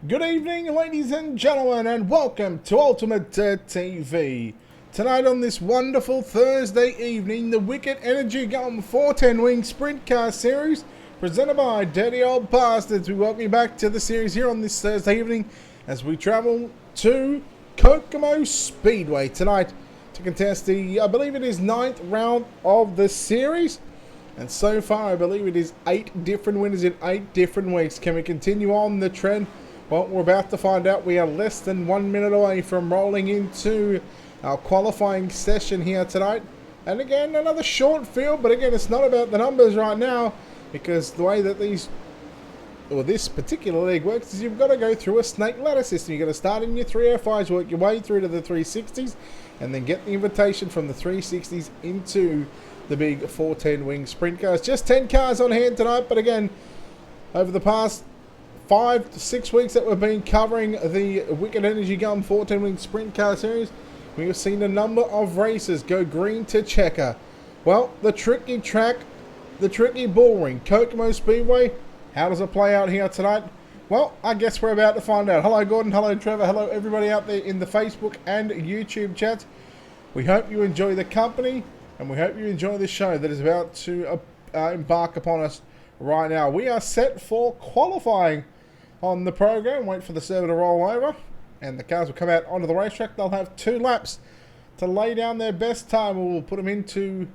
Good evening, ladies and gentlemen, and welcome to Ultimate TV. Tonight on this wonderful Thursday evening, the Wicked Energy Gum 410 Wing Sprint Car Series, presented by Dirty Old Bastards. We welcome you back to the series here on this Thursday evening as we travel to Kokomo Speedway tonight to contest the, I believe it is 9th round of the series. And so far, I believe it is 8 different winners in 8 different weeks. Can we continue on the trend? Well, we're about to find out. We are less than 1 minute away from rolling into our qualifying session here tonight. And again, another short field, but again, it's not about the numbers right now, because the way that this particular league works is you've got to go through a snake ladder system. You've got to start in your 305s, work your way through to the 360s, and then get the invitation from the 360s into the big 410 wing sprint cars. Just 10 cars on hand tonight, but again, over the past 5 to 6 weeks that we've been covering the Wicked Energy Gum 410 Wing Sprint Car Series, we have seen a number of races go green to checker. Well, the tricky track, the tricky bull ring, Kokomo Speedway, how does it play out here tonight? Well, I guess we're about to find out. Hello Gordon, hello Trevor, hello everybody out there in the Facebook and YouTube chat. We hope you enjoy the company, and we hope you enjoy the show that is about to embark upon us right now. We are set for qualifying on the program. Wait for the server to roll over, and the cars will come out onto the racetrack. They'll have 2 laps to lay down their best time. We'll put them into,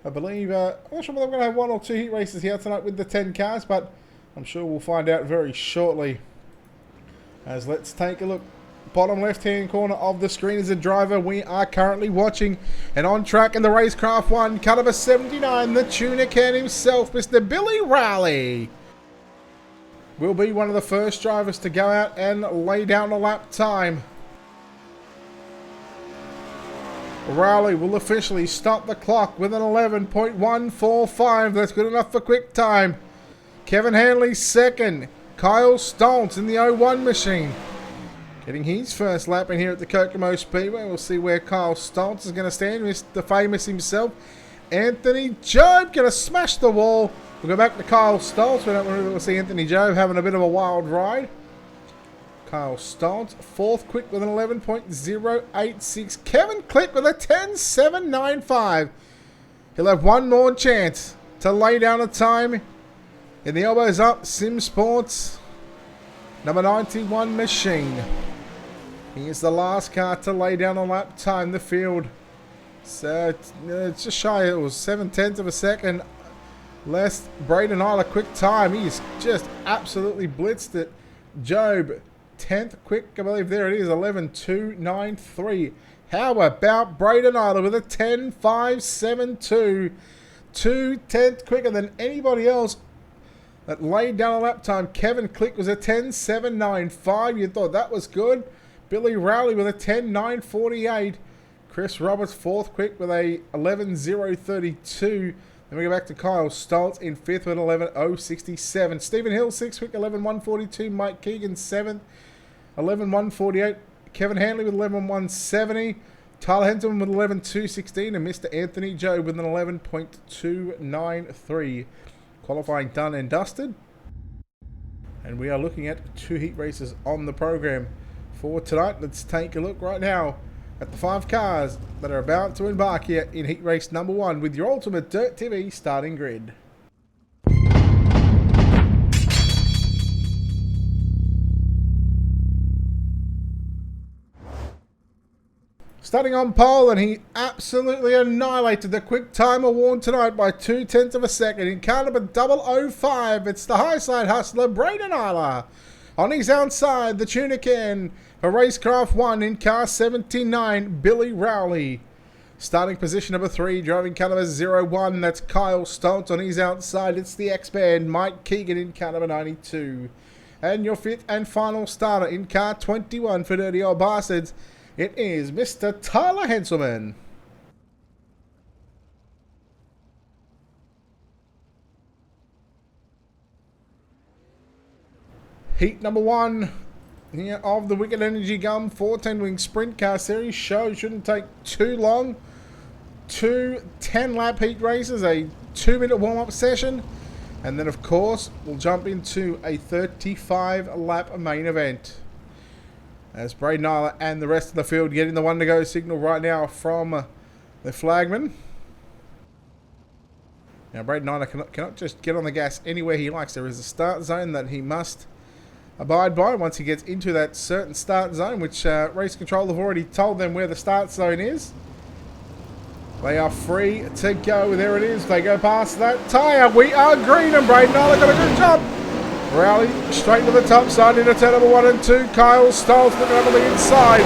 I believe, I'm not sure whether we're going to have 1 or 2 heat races here tonight with the 10 cars, but I'm sure we'll find out very shortly. As let's take a look. Bottom left-hand corner of the screen is a driver we are currently watching. And on track in the Racecraft 1, cut number 79, the tuna can himself, Mr. Billy Rowley, will be one of the first drivers to go out and lay down a lap time. Rowley will officially stop the clock with an 11.145. That's good enough for quick time. Kevin Hanley second. Kyle Stoltz in the 01 machine, getting his first lap in here at the Kokomo Speedway. We'll see where Kyle Stoltz is going to stand. Mr. Famous himself, Anthony Jobe, going to smash the wall. We'll go back to Kyle Stoltz. We don't want to see Anthony Jobe having a bit of a wild ride. Kyle Stoltz, 4th quick with an 11.086. Kevin Click with a 10.795. He'll have one more chance to lay down a time. In the elbows up, Sim Sports, number 91 machine. He is the last car to lay down a lap time. The field, so it's just shy. It was 7/10 of a second less. Braden Isla quick time. He's just absolutely blitzed it. Jobe, 10th quick, I believe. There it is, 11.293. How about Braden Isla with a 10.572? 2/10 quicker than anybody else that laid down a lap time. Kevin Click was a 10.795. You thought that was good. Billy Rowley with a 10.948. Chris Roberts 4th quick with a 11.032. Then we go back to Kyle Stoltz in 5th with 11.067. Stephen Hill 6th quick, 11.142. Mike Keegan 7th, 11.148. Kevin Hanley with 11.170. Tyler Henson with 11.216. And Mr. Anthony Jobe with an 11.293. Qualifying done and dusted. And we are looking at 2 heat races on the program for tonight. Let's take a look right now at the 5 cars that are about to embark here in heat race number 1 with your Ultimate Dirt TV starting grid. Starting on pole, and he absolutely annihilated the quick time award tonight by 2/10 of a second. In car number 005, it's the high side hustler, Braden Isla. On his outside, the tuna can for Racecraft 1 in car 79, Billy Rowley. Starting position number 3, driving car number 01, that's Kyle Stoltz. On his outside, it's the X-Band, Mike Keegan in car number 92. And your 5th and final starter in car 21 for Dirty Old Bastards, it is Mr. Tyler Henselman. Heat number 1 here of the Wicked Energy Gum 410 Wing Sprint Car Series. Show shouldn't take too long. 2 10-lap heat races, a 2-minute warm-up session, And then, of course, we'll jump into a 35-lap main event. As Braden Isla and the rest of the field getting the one to go signal right now from the flagman. Now Braden Isla cannot just get on the gas anywhere he likes. There is a start zone that he must abide by once he gets into that certain start zone, which race control have already told them where the start zone is. They are free to go. There it is. They go past that tyre. We are green, and Braden Isla got a good job. Rally straight to the top side into turn number 1 and 2. Kyle Stoltz looking up on the inside.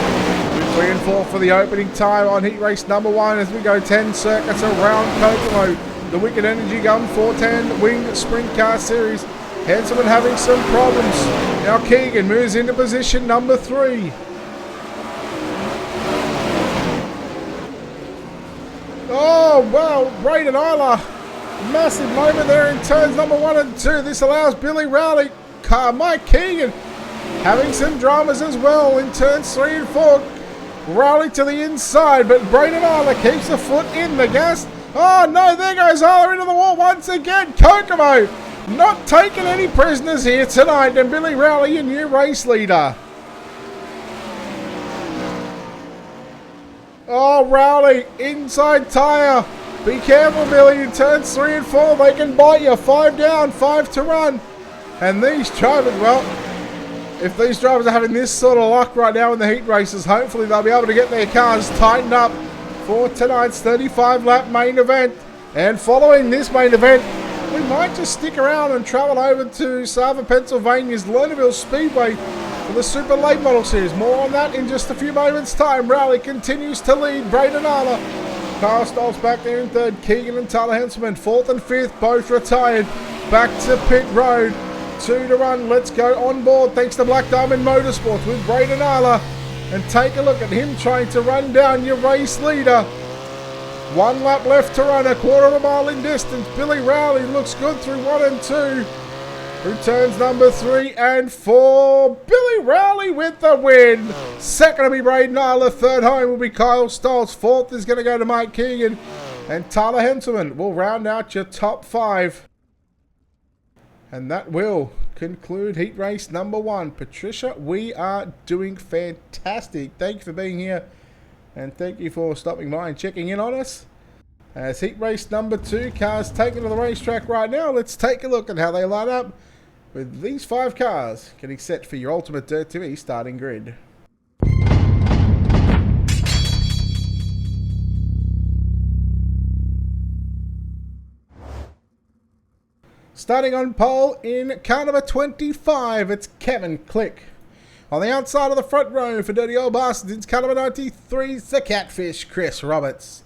2, 3 and 4 for the opening time on heat race number 1 as we go 10 circuits around Kokomo. The Wicked Energy Gun 410 Wing Sprint Car Series. Hanselman having some problems. Now Keegan moves into position number 3. Oh, well, Braden Isla. Massive moment there in turns number 1 and 2. This allows Billy Rowley, Mike Keegan, having some dramas as well in turns 3 and 4. Rowley to the inside, but Braden Isla keeps the foot in the gas. Oh no, there goes Isla into the wall once again. Kokomo not taking any prisoners here tonight, and Billy Rowley, your new race leader. Oh, Rowley, inside tyre. Be careful, Billy, in turns 3 and 4. They can bite you. 5 down, 5 to run. And these drivers, well, if these drivers are having this sort of luck right now in the heat races, hopefully they'll be able to get their cars tightened up for tonight's 35-lap main event. And following this main event, we might just stick around and travel over to Sava, Pennsylvania's Lernerville Speedway for the Super Late Model Series. More on that in just a few moments' time. Rowley continues to lead. Braden Isla. Kyle Stoltz back there in 3rd. Keegan and Tyler Henselman 4th and 5th, both retired. Back to pit road. 2 to run. Let's go on board thanks to Black Diamond Motorsports with Braden Isla. And take a look at him trying to run down your race leader. 1 lap left to run, 1/4 mile in distance. Billy Rowley looks good through 1 and 2. Through turns number 3 and 4. Billy Rowley with the win. Second will be Braden Isla. 3rd home will be Kyle Stoltz. 4th is going to go to Mike Keegan. And Tyler Henselman will round out your top 5. And that will conclude heat race number 1. Patricia, we are doing fantastic. Thank you for being here. And thank you for stopping by and checking in on us. As heat race number 2 cars taken to the racetrack right now, let's take a look at how they line up with these 5 cars getting set for your Ultimate Dirt TV starting grid. Starting on pole in car number 25, it's Kevin Click. On the outside of the front row for Dirty Old Bastards, it's car number 93, it's the Catfish, Chris Roberts.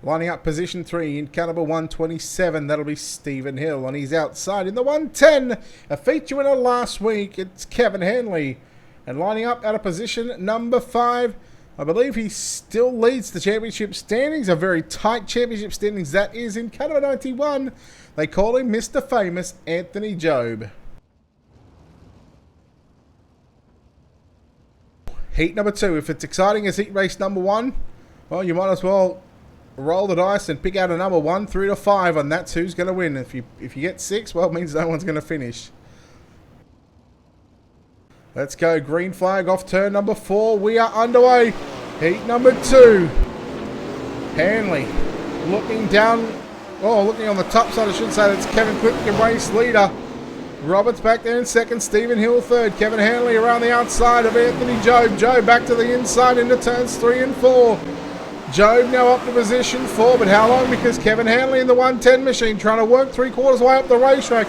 Lining up position 3 in car number 127, that'll be Stephen Hill. On his outside in the 110, a feature winner last week, it's Kevin Hanley. And lining up out of position number 5, I believe he still leads the championship standings, a very tight championship standings, that is in car number 91. They call him Mr. Famous, Anthony Job. Heat number 2, if it's exciting as heat race number 1, well, you might as well roll the dice and pick out a number 1 through to 5, and that's who's going to win. If you get 6, well, it means no one's going to finish. Let's go. Green flag off turn number 4. We are underway. Heat number 2. Hanley looking down. Oh, looking on the top side, I should say. That's Kevin Click, your race leader. Roberts back there in 2nd. Stephen Hill 3rd. Kevin Hanley around the outside of Anthony Job. Job back to the inside into turns 3 and 4. Job now up to position 4, but how long? Because Kevin Hanley in the 110 machine trying to work 3/4 way up the racetrack.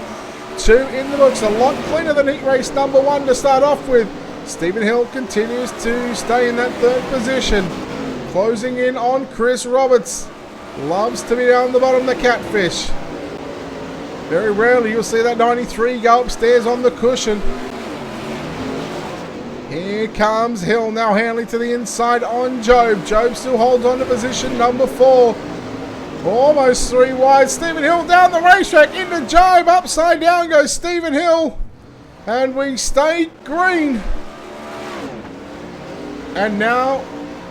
2 in the books, a lot cleaner than heat race number 1 to start off with. Stephen Hill continues to stay in that 3rd position. Closing in on Chris Roberts. Loves to be down the bottom, the Catfish. Very rarely you'll see that 93 go upstairs on the cushion. Here comes Hill, now Hanley to the inside on Job. Job still holds on to position number 4. Almost 3 wide. Stephen Hill down the racetrack into Job. Upside down goes Stephen Hill. And we stay green. And now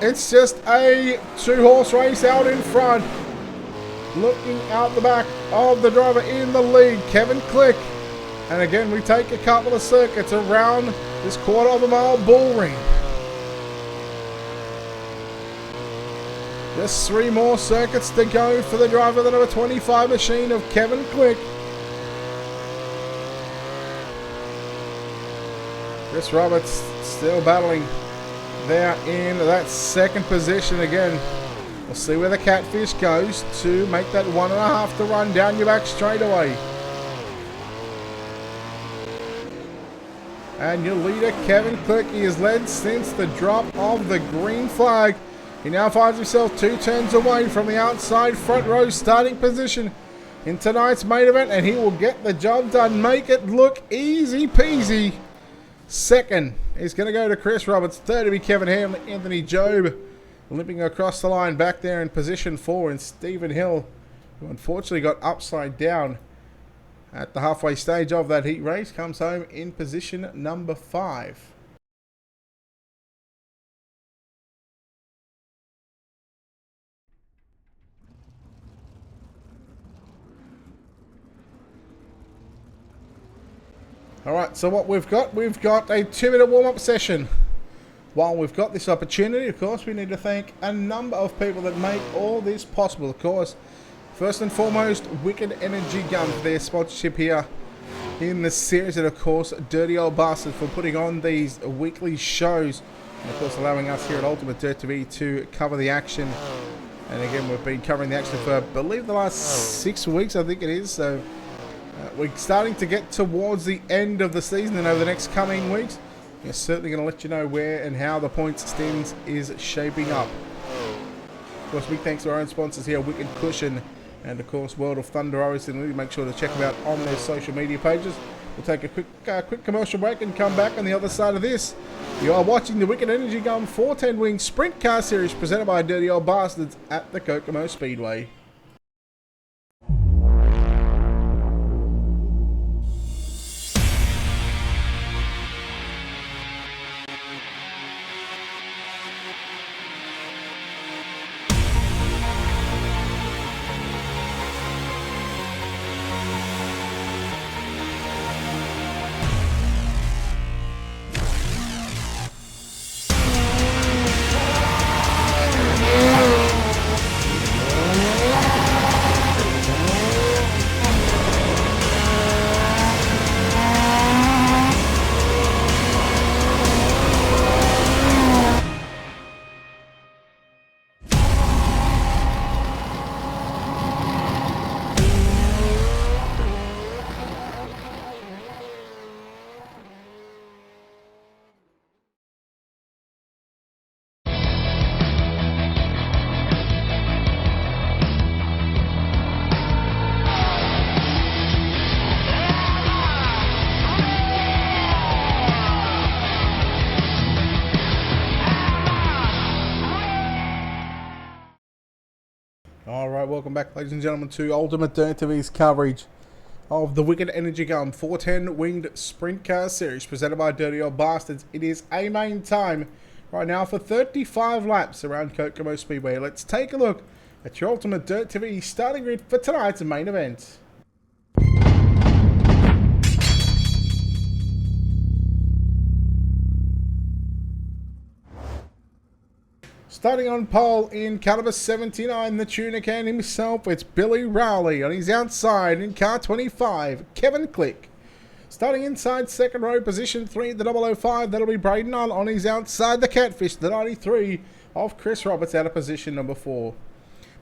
it's just a 2-horse race out in front. Looking out the back of the driver in the lead, Kevin Click. And again, we take a couple of circuits around this 1/4 mile bull ring. Just 3 more circuits to go for the driver of the number 25 machine of Kevin Click. Chris Roberts still battling there in that second position again. We'll see where the Catfish goes to make that 1.5 to run down your back straightaway. And your leader, Kevin Click, he has led since the drop of the green flag. He now finds himself 2 turns away from the outside front row starting position in tonight's main event, and he will get the job done. Make it look easy peasy. Second is going to go to Chris Roberts. Third to be Kevin Hanley. Anthony Job limping across the line back there in position 4, and Stephen Hill, who unfortunately got upside down at the halfway stage of that heat race, comes home in position number 5. Alright, so what we've got a 2-minute warm-up session. While we've got this opportunity, of course, we need to thank a number of people that make all this possible. Of course, first and foremost, Wicked Energy Gun for their sponsorship here in the series, and of course, Dirty Old Bastard for putting on these weekly shows, and of course, allowing us here at Ultimate Dirt TV to cover the action. And again, we've been covering the action for, I believe, the last 6 weeks, I think it is. So we're starting to get towards the end of the season, and over the next coming weeks, we're certainly going to let you know where and how the points stands is shaping up. Of course, big thanks to our own sponsors here, Wicked Cushion, and of course, World of Thunder OSN. Make sure to check them out on their social media pages. We'll take a quick commercial break and come back on the other side of this. You are watching the Wicked Energy Gun 410 Wing Sprint Car Series presented by Dirty Old Bastards at the Kokomo Speedway. Alright, welcome back, ladies and gentlemen, to Ultimate Dirt TV's coverage of the Wicked Energy Gun 410 Winged Sprint Car Series presented by Dirty Old Bastards. It is a main time right now for 35 laps around Kokomo Speedway. Let's take a look at your Ultimate Dirt TV starting grid for tonight's main event. Starting on pole in car number 79, the tuner can himself, it's Billy Rowley. On his outside in car 25, Kevin Click. Starting inside second row, position 3, the 005, that'll be Braden Hull. On his outside, the Catfish, the 93 of Chris Roberts out of position number 4.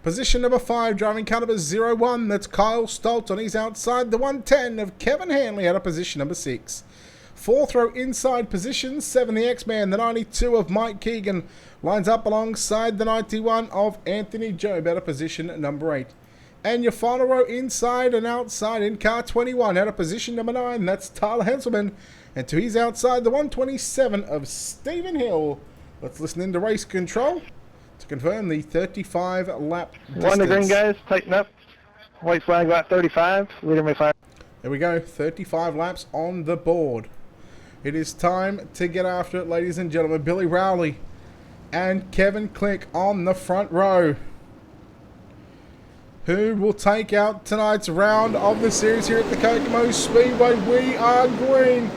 Position number 5, driving car number 01, that's Kyle Stoltz. On his outside, the 110 of Kevin Hanley out of position number 6. Fourth row inside position 7, the X-Man, the 92 of Mike Keegan, lines up alongside the 91 of Anthony Job out of position number 8. And your final row inside and outside in car 21 out of position number 9, that's Tyler Henselman. And to his outside, the 127 of Stephen Hill. Let's listen into race control to confirm the 35 lap distance. One to green, guys, tighten up. White flag about 35, leader may fire. There we go, 35 laps on the board. It is time to get after it, ladies and gentlemen. Billy Rowley and Kevin Click on the front row. Who will take out tonight's round of the series here at the Kokomo Speedway? We are green.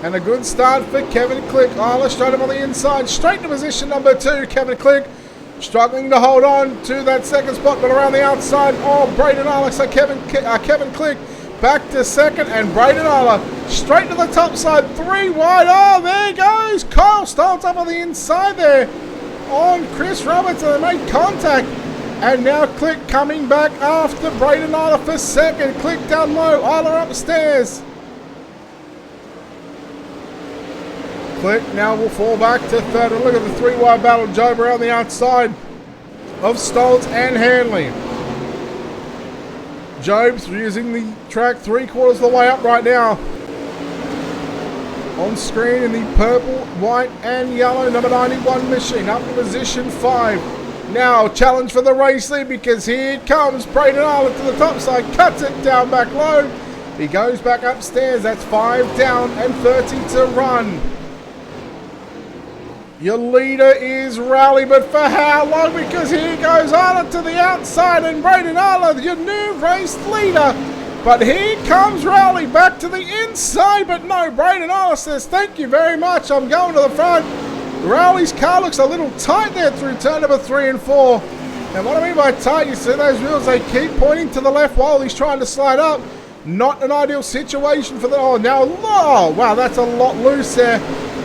And a good start for Kevin Click. Oh, let's straight him on the inside. Straight to position number 2. Kevin Click Struggling to hold on to that second spot, but around the outside. Oh, Braden Arla, so Kevin Click back to second, and Braden Arla straight to the top side, 3 wide. Oh, there goes Kyle Stoltz up on the inside there on Chris Robertson. They made contact, and now Click coming back after Braden Arla for second. Click down low, Arla upstairs. Click now will fall back to third. And look at the 3 wide battle. Job around the outside of Stoltz and Hanley. Job's using the track 3/4 of the way up right now. On screen in the purple, white and yellow number 91 machine. Up to position 5. Now challenge for the race lead, because here comes Braden Arlen to the top side. Cuts it down back low. He goes back upstairs. That's 5 down and 30 to run. Your leader is Rowley, but for how long? Because here goes Arla to the outside, and Braden Arla, your new race leader. But here comes Rowley back to the inside, but no, Braden Arla says, thank you very much, I'm going to the front. Rowley's car looks a little tight there through turn number 3 and 4. And what I mean by tight, you see those wheels, they keep pointing to the left while he's trying to slide up. Not an ideal situation for the, oh, now, oh, wow, that's a lot loose there.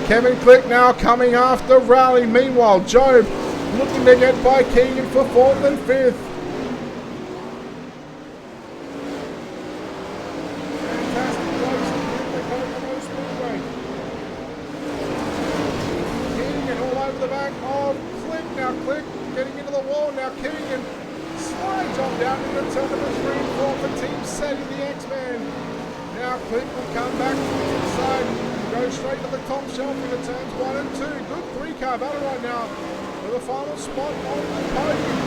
Kevin Click now coming after Rowley. Meanwhile, Job looking to get by Keegan for 4th and 5th. Fantastic race at the Kokomo Speedway. Keegan all over the back of Click. Now Click getting into the wall. Now Keegan slides on down into turn number 3 and 4 for Team Sadie, the X-Man. Now Click will come back to the inside. Go straight to the top shelf into turns 1 and 2. Good 3-car battle right now for the final spot on the podium.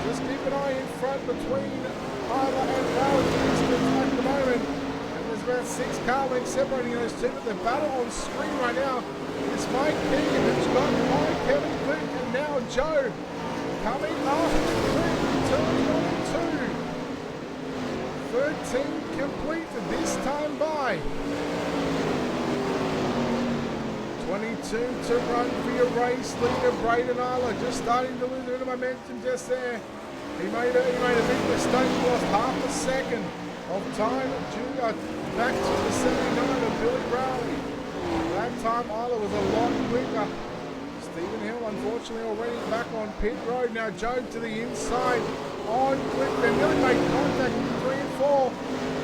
Just keep an eye in front between Arla and Rowley at the moment. And there's about 6 car lengths separating those two, but the battle on screen right now is Mike Keegan, who's got Mike, Kevin Click, and now Joe coming after Click in turns 1 and 2. 13 completed this time by. 22 to run for your race leader, Braden Arla, just starting to lose a bit of momentum just there. He made a big mistake, he lost half a second of time back to the 79 of Billy Rowley. That time Arla was a lot quicker. Stephen Hill unfortunately already back on pit road. Now Joe to the inside on Quick. They nearly made contact in 3 and 4.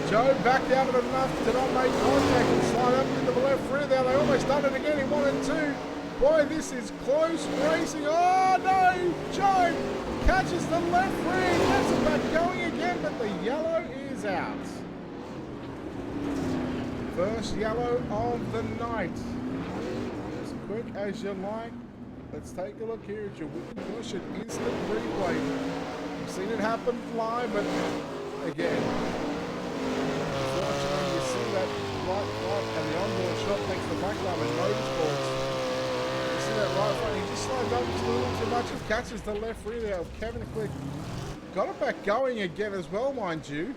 Joe backed out of it enough to not make contact and slide up into the left rear there. They almost done it again in 1 and 2. Boy, this is close racing. Oh no! Joe catches the left rear, gets it back going again, but the yellow is out. First yellow of the night. As quick as you like. Let's take a look here at your Wicked Caution instant replay. You've seen it happen live, but again. Unfortunately, you see that right front and the onboard shot makes the back line and motorsports. You see that right front, he just slides up just a little too much and catches the left rear there of Kevin Click. Got it back going again as well, mind you.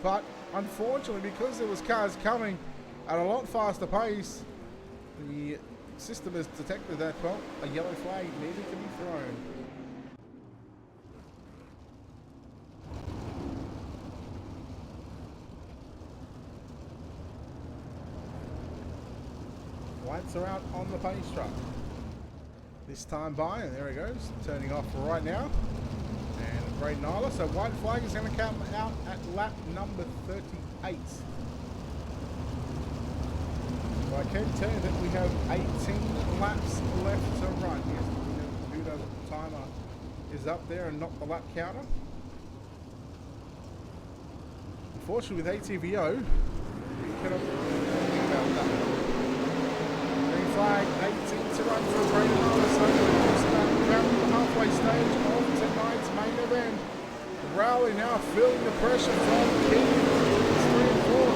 But unfortunately, because there was cars coming at a lot faster pace, the system has detected that, well, a yellow flag needed to be thrown. Lights are out on the pace truck. This time by, and there he goes, turning off right now. And Braden Arla, so white flag is going to come out at lap number 38. So I can tell you that we have 18 laps left to run. Yes, the computer timer is up there and not the lap counter. Unfortunately with ATVO, we cannot do anything about that. Flag, 18 to run for Braden Arla, so we're just about the halfway stage of tonight's main event. Rowley now feeling the pressure from Keegan, 3 and 4.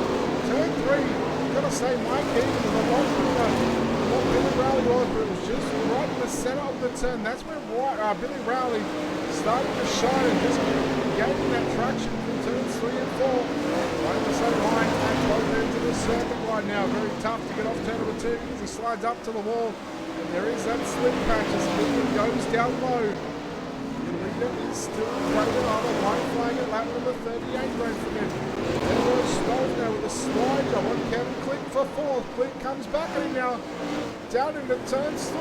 Turn 3, gotta say Mike Keegan was a lot quicker than what Billy Rowley was, but it was just right in the center of the turn. That's where Billy Rowley started to shine and just gaining that traction from turns 3 and 4. Right the same line and both ends of the circuit right now. Very tough to get off turn number 2 because he slides up to the wall There is that slip patch as Keegan goes down low. The leader is still Braden on a white flag at lap number 38, don't forget. There was Stoll now with a slide job on Kevin Click for fourth. Click comes back at him now. Down into turns 3.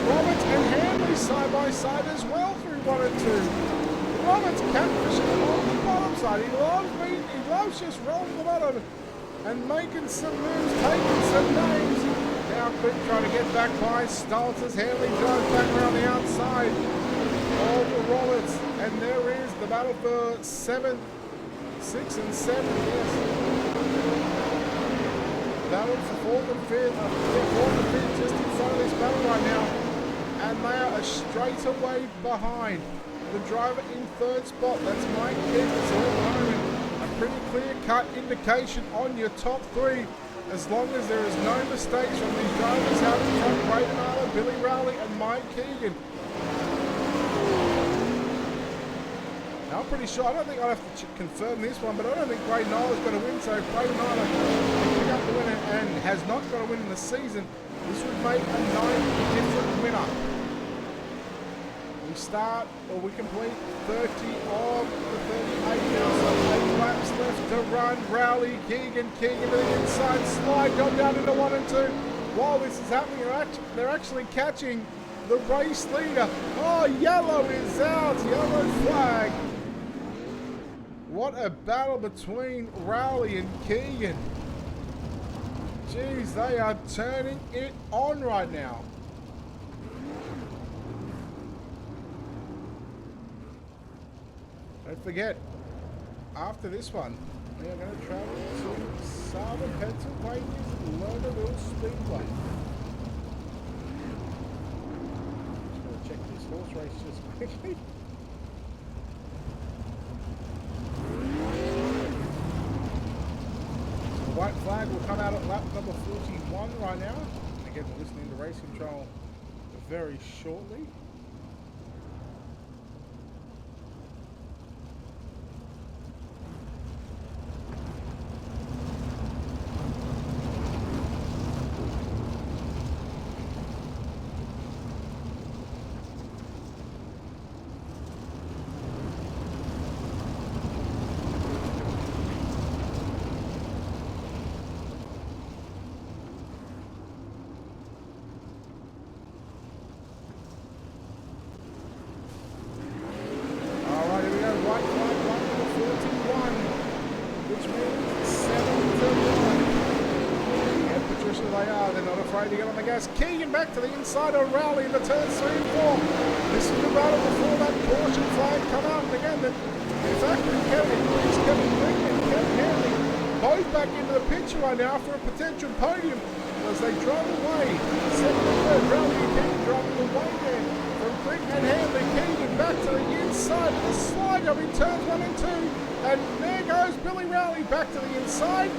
Roberts and Hanley side by side as well through 1 and 2. Roberts catfishing on the bottom side. He loves just rolling the bottom and making some moves, taking some names. Now Quick trying to get back by Stoltz as Hanley drives back around the outside of Roberts. And there is the battle for 7, 6 and 7, yes. Battle for 4th and 5th. 4th and 5th just in front of this battle right now. And they are straight away behind. The driver in 3rd spot, that's Mike Keegan's all moment. A pretty clear-cut indication on your top 3. As long as there is no mistakes from these drivers out in front, Braden Arler, Billy Rowley and Mike Keegan. Now I'm pretty sure, I don't think I'll have to confirm this one, but I don't think Braden Arler's going to win, so if Braden Arler can pick up the winner and has not got a win in the season, this would make a 9 different winner. We start, or we complete 30 of the 38 now, so 8 laps left to run. Rowley, Keegan to the inside, slide, go down into 1 and 2. While this is happening, they're actually catching the race leader. Oh, yellow is out, yellow flag. What a battle between Rowley and Keegan. Jeez, they are turning it on right now. Don't forget, after this one, we are going to travel to Southern Pennsylvania's Lernerville Speedway. Just going to check this horse race just quickly. So the white flag will come out at lap number 41 right now. And again, we're listening to race control very shortly. To get on the gas. Keegan back to the inside of Rowley in the turns 3 and 4. This is the battle before that caution flag come out. And again, in fact, Kevin and Kevin Hanley both back into the picture right now for a potential podium as they drive away. 2nd and 3rd, Rowley and Keegan driving away there from Quick and Hanley. Keegan back to the inside. The slide up in turns 1 and 2. And there goes Billy Rowley back to the inside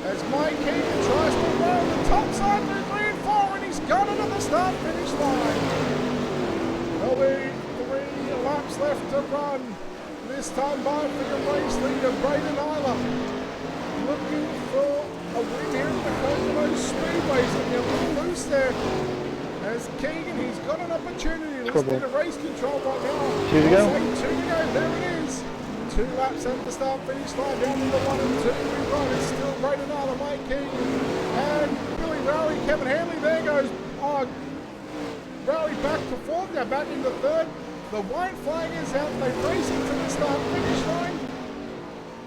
as Mike Keegan tries to roll the top side through 3 and 4, and he's got it at the start-finish line. There'll be 3 laps left to run. This time by the race leader, Braden Arler, looking for a win here at the Kokomo Speedways, and they're a little loose there. As Keegan, he's got an opportunity to listen to race control right now. 2 to go. 2 to go, there it is. 2 laps at the start-finish line, down to the 1 and 2. We run. It's still Braden Arler, Mike Keegan, and Billy Rowley, Kevin Hanley. There goes Rowley back to 4th, now back into 3rd. The white flag is out. They race into the start-finish line.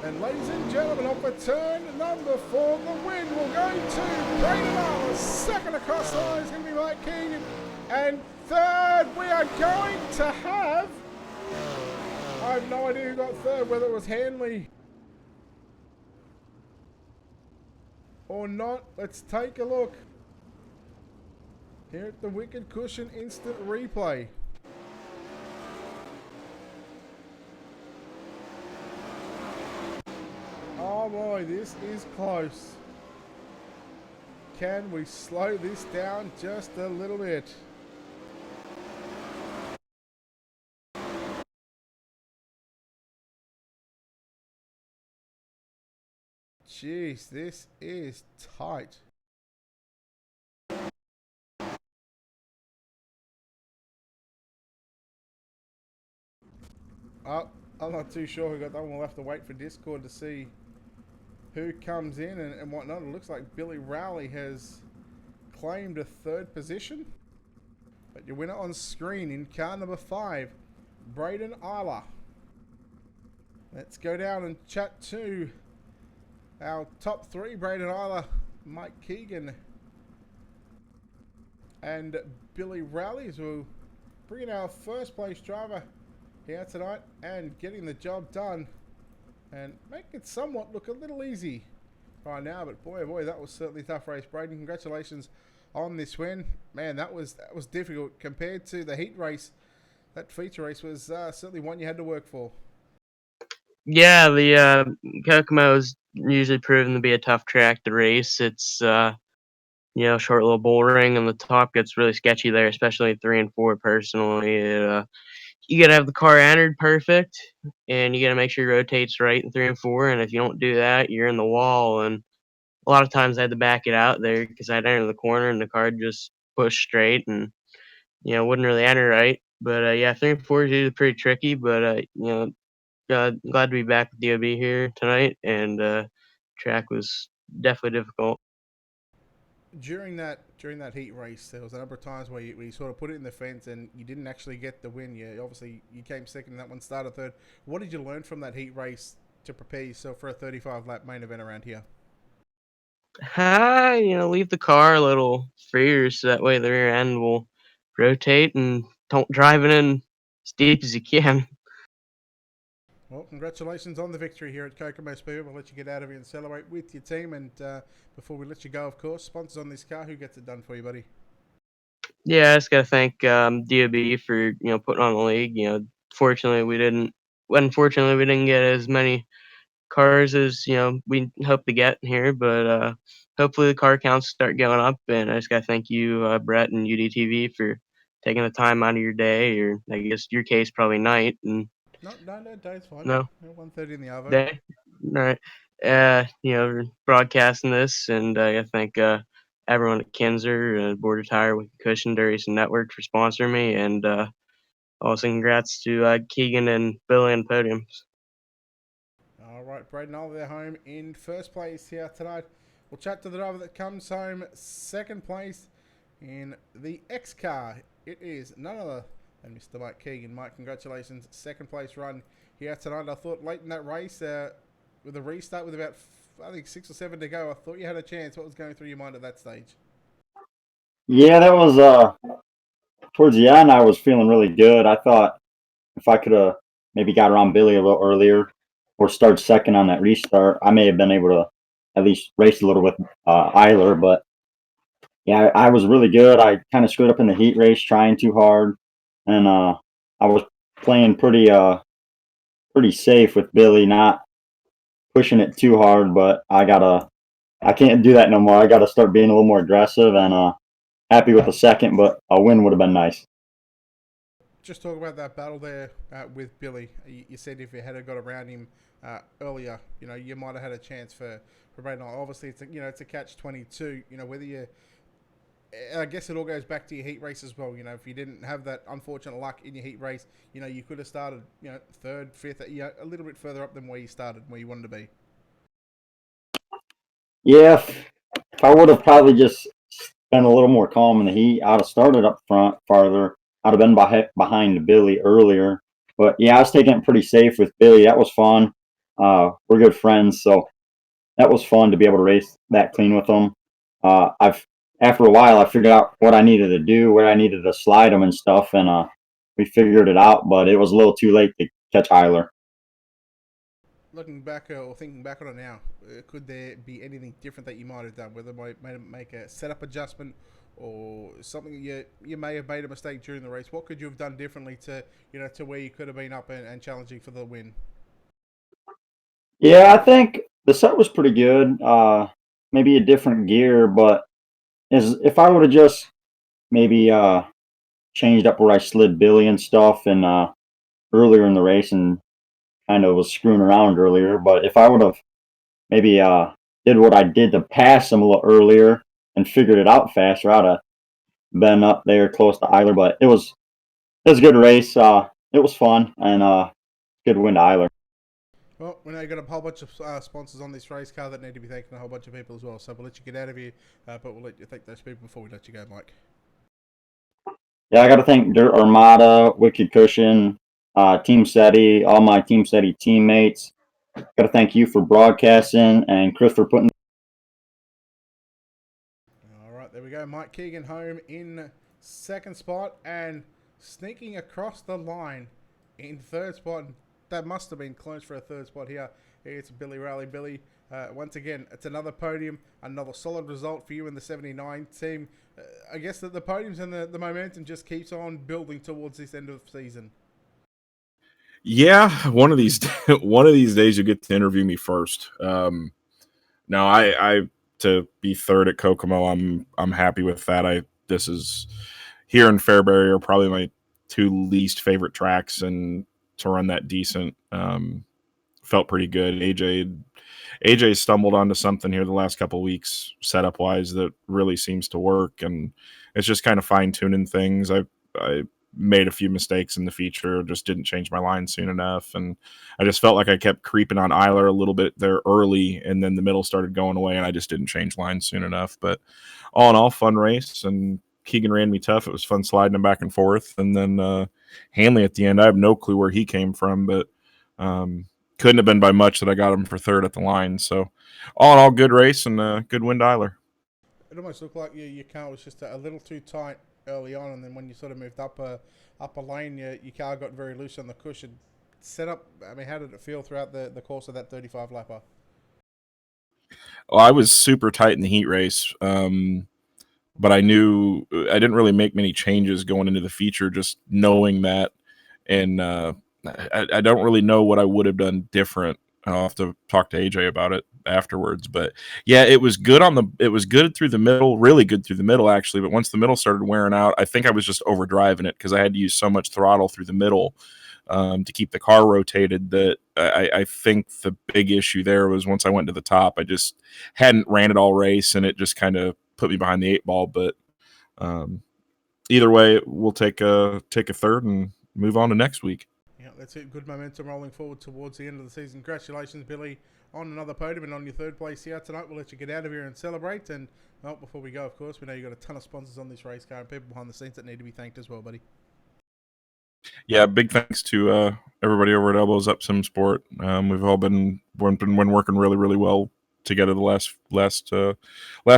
And ladies and gentlemen, off of turn number 4, the win will go to Braden Arler. 2nd across the line is going to be Mike Keegan. And 3rd, we are going to have... I have no idea who got 3rd, whether it was Hanley or not. Let's take a look here at the Wicked Cushion Instant Replay. Oh boy, this is close. Can we slow this down just a little bit? Jeez, this is tight. I'm not too sure who got that one. We'll have to wait for Discord to see who comes in and whatnot. It looks like Billy Rowley has claimed a third position. But your winner on screen in car number 5, Braden Isla. Let's go down and chat to our top 3, Braden Isla, Mike Keegan, and Billy Rowley, as we'll bring in our first place driver here tonight and getting the job done and make it somewhat look a little easy right now. But boy, oh boy, that was certainly a tough race. Braden, congratulations on this win. Man, that was difficult compared to the heat race. That feature race was certainly one you had to work for. Yeah, the Kokomo is usually proven to be a tough track to race. It's short little bull ring, and the top gets really sketchy there, especially 3 and 4. Personally, you gotta have the car entered perfect, and you gotta make sure it rotates right in 3 and 4. And if you don't do that, you're in the wall. And a lot of times I had to back it out there because I'd enter the corner and the car just pushed straight and wouldn't really enter right. But yeah, 3 and 4 is usually pretty tricky. But glad to be back with DOB here tonight, and track was definitely difficult. During that heat race, there was a number of times where you sort of put it in the fence and you didn't actually get the win. You came second in that one, started third. What did you learn from that heat race to prepare yourself for a 35 lap main event around here? Leave the car a little freer so that way the rear end will rotate, and don't drive it in as deep as you can. Well, congratulations on the victory here at Kokomo Speedway. We'll let you get out of here and celebrate with your team. And before we let you go, of course, sponsors on this car, who gets it done for you, buddy? Yeah, I just gotta thank DOB for putting on the league. Fortunately we didn't. Unfortunately, we didn't get as many cars as we hope to get here, but hopefully the car counts start going up. And I just gotta thank you, Brett and UDTV, for taking the time out of your day, or I guess your case probably night. And No, day's fine. no 1:30 in the Arvo. day, all right. Broadcasting this, and I gotta thank everyone at Kinzer, Border Tire, Wicked Cushion, Darius and Network for sponsoring me, and also congrats to Keegan and Billy and podiums. All right, Braden, all their home in first place here tonight. We'll chat to the driver that comes home second place in the X car. It is none other than Mr. Mike Keegan. Mike, congratulations, second place run here tonight. I thought late in that race, with a restart with about, I think, 6 or 7 to go, I thought you had a chance. What was going through your mind at that stage? Yeah, that was towards the end. I was feeling really good. I thought if I could have maybe got around Billy a little earlier or start second on that restart, I may have been able to at least race a little with Eiler. But yeah, I was really good. I kind of screwed up in the heat race trying too hard, and I was playing pretty safe with Billy, not pushing it too hard. But I can't do that no more. I gotta start being a little more aggressive, and happy with a second, but a win would have been nice. Just talk about that battle there with Billy. You said if you had got around him earlier, you might have had a chance for Braden. Obviously, it's a catch-22. Whether you, I guess it all goes back to your heat race as well. If you didn't have that unfortunate luck in your heat race, you could have started, third, fifth, a little bit further up than where you started, where you wanted to be. Yeah, if I would have probably just been a little more calm in the heat, I'd have started up front farther. I'd have been behind Billy earlier. But yeah, I was taking it pretty safe with Billy. That was fun. We're good friends, so that was fun to be able to race that clean with him. I've After a while, I figured out what I needed to do, where I needed to slide him and stuff, and we figured it out. But it was a little too late to catch Eiler. Looking back or thinking back on it now, could there be anything different that you might have done? Whether you might make a setup adjustment or something you may have made a mistake during the race. What could you have done differently to where you could have been up and challenging for the win? Yeah, I think the set was pretty good. Maybe a different gear, but if I would have just maybe changed up where I slid Billy and stuff and earlier in the race and kind of was screwing around earlier. But if I would have maybe did what I did to pass him a little earlier and figured it out faster, I'd have been up there close to Eiler. But it was a good race. It was fun, and good win to Eiler. Well, we know you've got a whole bunch of sponsors on this race car that need to be thanking a whole bunch of people as well. So we'll let you get out of here, but we'll let you thank those people before we let you go, Mike. Yeah, I got to thank Dirt Armada, Wicked Cushion, Team SETI, all my Team SETI teammates. Got to thank you for broadcasting and Chris for putting. All right, there we go. Mike Keegan home in second spot and sneaking across the line in third spot. That must have been close for a third spot here. It's Billy Rowley. Billy, once again, it's another podium, another solid result for you in the 79 team. I guess that the podiums and the momentum just keeps on building towards this end of the season. Yeah, one of these days you get to interview me first. No, I to be third at Kokomo, I'm happy with that. This is here in Fairbury are probably my two least favorite tracks, and to run that decent felt pretty good. AJ stumbled onto something here the last couple of weeks setup wise that really seems to work, and it's just kind of fine tuning things. I made a few mistakes in the feature, just didn't change my line soon enough, and I just felt like I kept creeping on Eiler a little bit there early, and then the middle started going away, and I just didn't change lines soon enough. But all in all, fun race, and Keegan ran me tough. It was fun sliding him back and forth, and then Hanley at the end, I have no clue where he came from, but couldn't have been by much that I got him for third at the line. So all in all, good race and good win to Eiler. It almost looked like your car was just a little too tight early on, and then when you sort of moved up a lane, your car got very loose on the cushion. Setup, I mean, how did it feel throughout the course of that 35 lapper? Well, I was super tight in the heat race, but I knew I didn't really make many changes going into the feature, just knowing that. And I don't really know what I would have done different. I'll have to talk to AJ about it afterwards. But yeah, it was good through the middle, really good through the middle actually. But once the middle started wearing out, I think I was just overdriving it because I had to use so much throttle through the middle to keep the car rotated. That I think the big issue there was once I went to the top, I just hadn't ran it all race, and it just kind of put me behind the eight ball. But either way, we'll take a third and move on to next week. Yeah, that's it. Good momentum rolling forward towards the end of the season. Congratulations, Billy, on another podium and on your third place here tonight. We'll let you get out of here and celebrate. And well, before we go, of course, we know you've got a ton of sponsors on this race car and people behind the scenes that need to be thanked as well, buddy. Yeah, big thanks to everybody over at Elbows Up Sim Sport. We've all been working really, really well together the last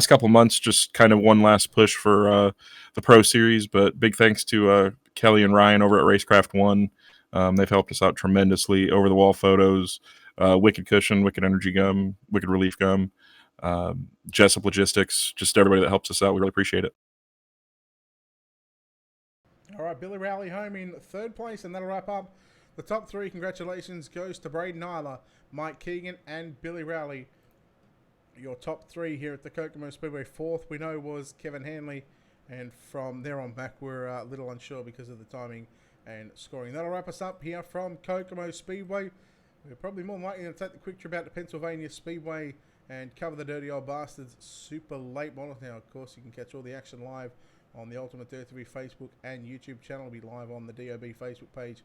couple months. Just kind of one last push for the Pro Series, but big thanks to Kelly and Ryan over at Racecraft One. They've helped us out tremendously. Over the wall photos, Wicked Cushion, Wicked Energy Gum, Wicked Relief Gum, Jessup Logistics, just everybody that helps us out. We really appreciate it. All right, Billy Rowley home in third place, and that'll wrap up the top three. Congratulations goes to Braden Eiler, Mike Keegan, and Billy Rowley. Your top three here at the Kokomo Speedway. Fourth, we know, was Kevin Hanley, and from there on back, we're a little unsure because of the timing and scoring. That'll wrap us up here from Kokomo Speedway. We're probably more likely to take the quick trip out to Pennsylvania Speedway and cover the Dirty Old Bastards super late models. Now, of course, you can catch all the action live on the Ultimate Dirt TV Facebook and YouTube channel. It'll be live on the DOB Facebook page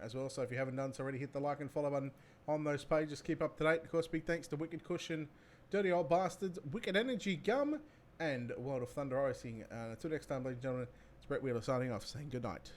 as well. So if you haven't done so already, hit the like and follow button on those pages. Keep up to date. Of course, big thanks to Wicked Cushion, Dirty Old Bastards, Wicked Energy Gum, and World of Thunder Racing. Until next time, ladies and gentlemen, it's Brett Wheeler signing off, saying good night.